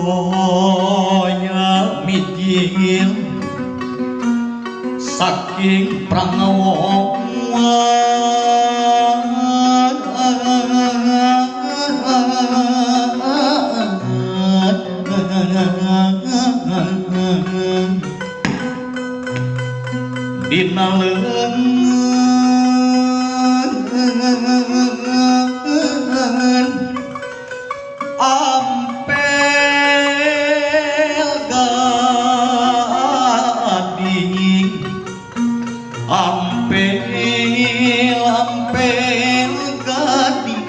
toya mijil saking prangawan dina leungeun ampel gading ampel gading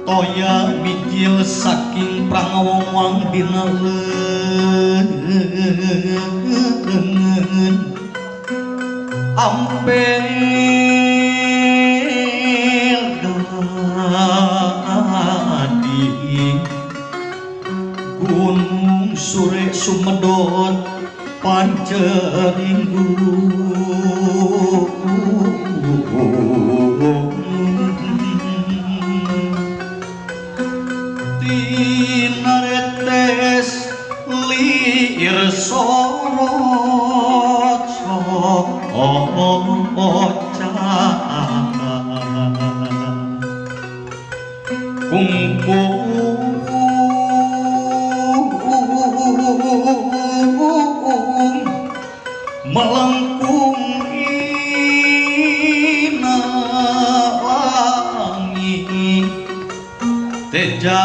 toya mijil saking prangawang dina leungeun ampel gading gunung sure sumedot panceringgu tinaretes lir sorot kungkung melengkung ina langit teja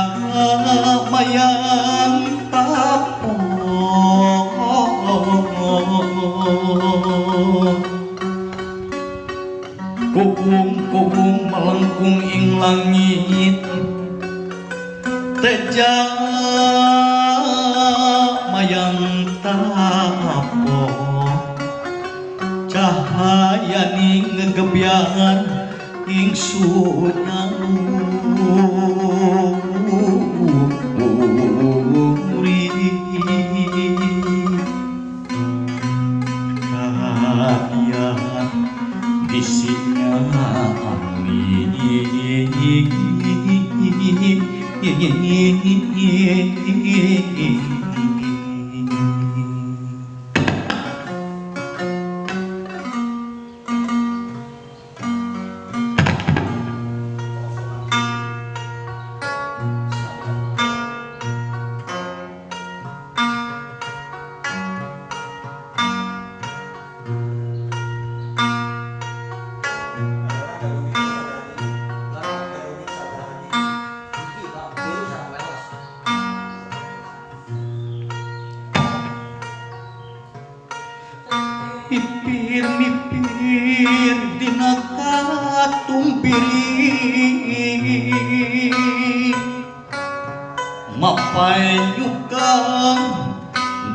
mayang tapon kukung melengkung ing langit teja mayang tapo cahaya ning ngegebyan ing sunyaluri kahayan bisinya mipir dina katumpiri mapayukan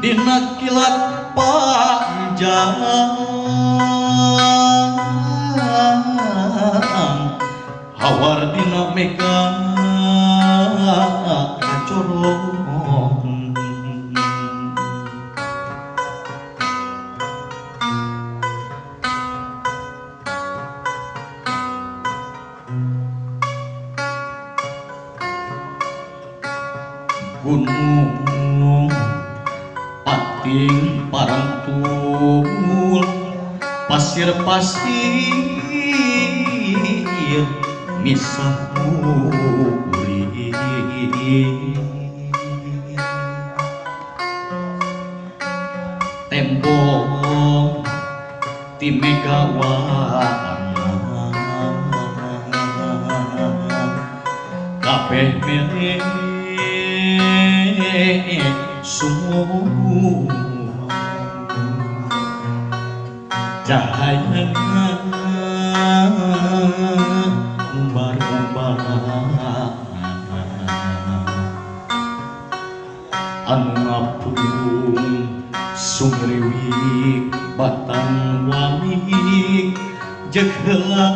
dina kilat panjang hawar dina mega corong gunung pating parantul pasir-pasir misah muri tembok ti megawana kabeh milih sumuh cahaya umbar-umbar anu ngapung sumriwik batang walik jeung heula